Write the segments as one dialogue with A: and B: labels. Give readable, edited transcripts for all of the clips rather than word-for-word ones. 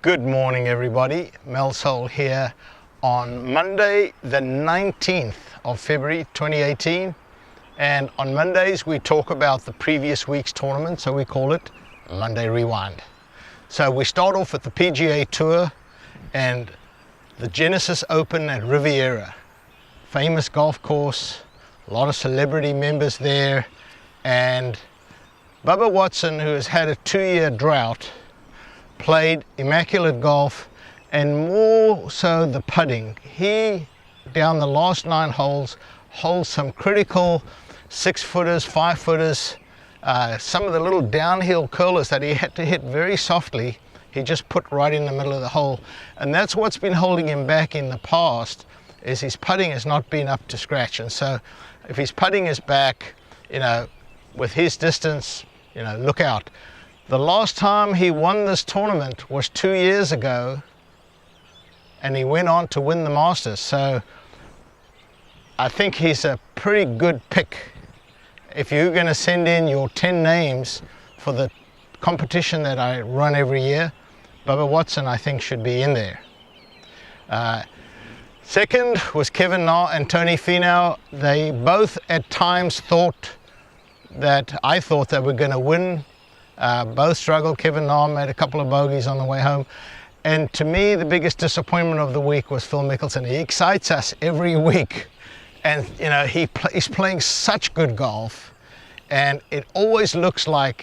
A: Good morning, everybody. Mel Soul here on Monday, the 19th of February 2018. And on Mondays, we talk about the previous week's tournament, so we call it Monday Rewind. So we start off with the PGA Tour and the Genesis Open at Riviera. Famous golf course, a lot of celebrity members there, and Bubba Watson, who has had a 2-year drought, played immaculate golf, and more so the putting. He, down the last 9 holes, holds some critical 6-footers, 5-footers, some of the little downhill curlers that he had to hit very softly. He just put right in the middle of the hole, and that's what's been holding him back in the past, is his putting has not been up to scratch. And so if his putting is back, with his distance, look out. The last time he won this tournament was 2 years ago, and he went on to win the Masters. So I think he's a pretty good pick. If you're going to send in your 10 names for the competition that I run every year, Bubba Watson, I think, should be in there. Second was Kevin Na and Tony Finau. They both at times I thought they were going to win. Both struggled. Kevin Na made a couple of bogeys on the way home. And to me, the biggest disappointment of the week was Phil Mickelson. He excites us every week. And, he's playing such good golf. And it always looks like,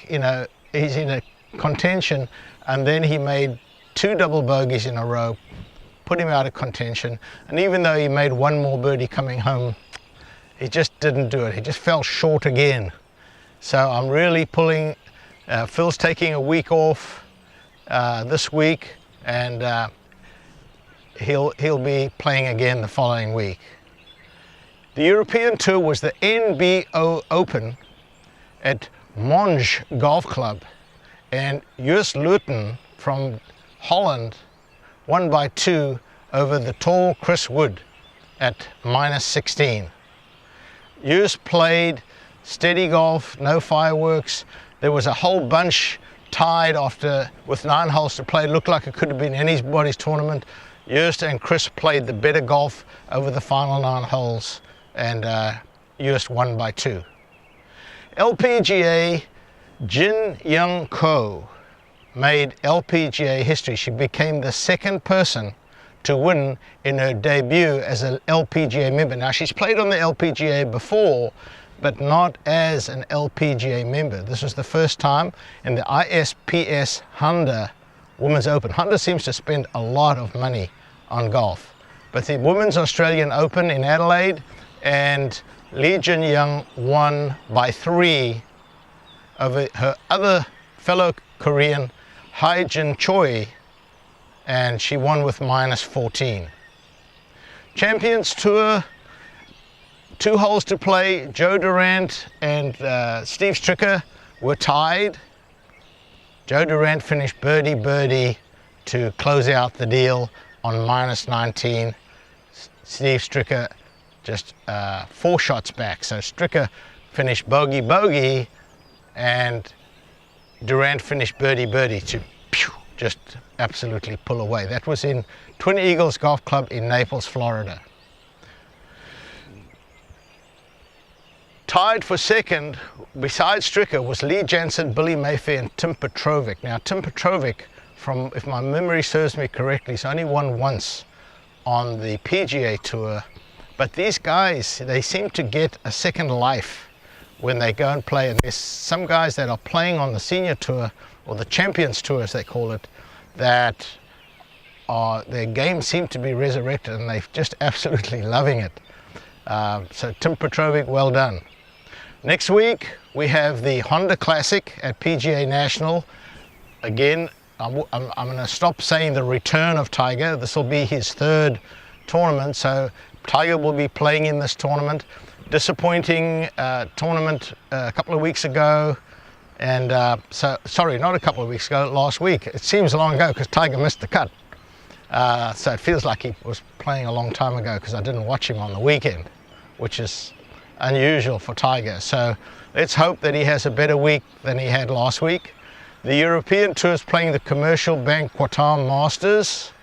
A: he's in a contention. And then he made 2 double bogeys in a row, put him out of contention. And even though he made 1 more birdie coming home, he just didn't do it. He just fell short again. So I'm really pulling. Phil's taking a week off this week, and he'll be playing again the following week. The European Tour was the NBO Open at Monge Golf Club, and Joost Luiten from Holland won by 2 over the tall Chris Wood at -16. Joost played steady golf, no fireworks. There was a whole bunch tied with 9 holes to play. It looked like it could have been anybody's tournament. Joost and Chris played the better golf over the final 9 holes, and Joost won by 2. LPGA, Jinyoung made LPGA history. She became the 2nd person to win in her debut as an LPGA member. Now, she's played on the LPGA before, but not as an LPGA member. This was the first time in the ISPS Honda Women's Open. Honda seems to spend a lot of money on golf. But the Women's Australian Open in Adelaide, and Jinyoung won by 3 over her other fellow Korean, Hae-Jin Choi, and she won with -14. Champions Tour, 2 holes to play. Joe Durant and Steve Stricker were tied. Joe Durant finished birdie to close out the deal on -19. Steve Stricker just 4 shots back. So Stricker finished bogey, and Durant finished birdie to just absolutely pull away. That was in Twin Eagles Golf Club in Naples, Florida. Tied for second, besides Stricker, was Lee Jansen, Billy Mayfair, and Tim Petrovic. Now, Tim Petrovic, if my memory serves me correctly, he's only won once on the PGA Tour. But these guys, they seem to get a second life when they go and play. And there's some guys that are playing on the Senior Tour, or the Champions Tour as they call it, that their game seemed to be resurrected, and they're just absolutely loving it. So Tim Petrovic, well done. Next week, we have the Honda Classic at PGA National. Again, I'm going to stop saying the return of Tiger. This will be his 3rd tournament, so Tiger will be playing in this tournament. Disappointing tournament a couple of weeks ago, and sorry, not a couple of weeks ago, last week. It seems long ago because Tiger missed the cut. So it feels like he was playing a long time ago because I didn't watch him on the weekend, which is unusual for Tiger. So let's hope that he has a better week than he had last week. The European Tour is playing the Commercial Bank Qatar Masters,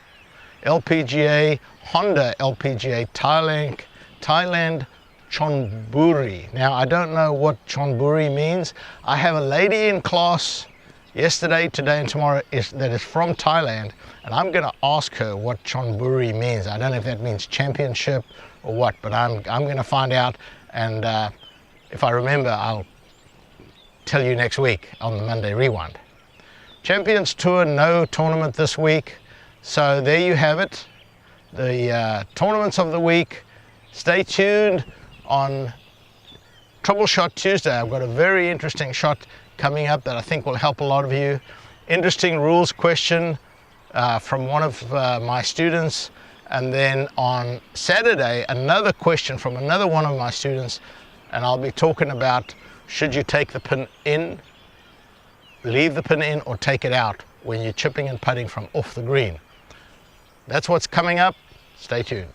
A: LPGA, Honda LPGA Thailand Chonburi. Now, I don't know what Chonburi means. I have a lady in class yesterday, today and tomorrow that is from Thailand, and I'm going to ask her what Chonburi means. I don't know if that means championship or what, but I'm going to find out, and if I remember, I'll tell you next week on the Monday Rewind. Champions Tour, no tournament this week, so there you have it. The tournaments of the week. Stay tuned on Troubleshot Tuesday. I've got a very interesting shot coming up that I think will help a lot of you. Interesting rules question from one of my students, and then on Saturday another question from another one of my students, and I'll be talking about should you take the pin in, leave the pin in, or take it out when you're chipping and putting from off the green. That's what's coming up. Stay tuned.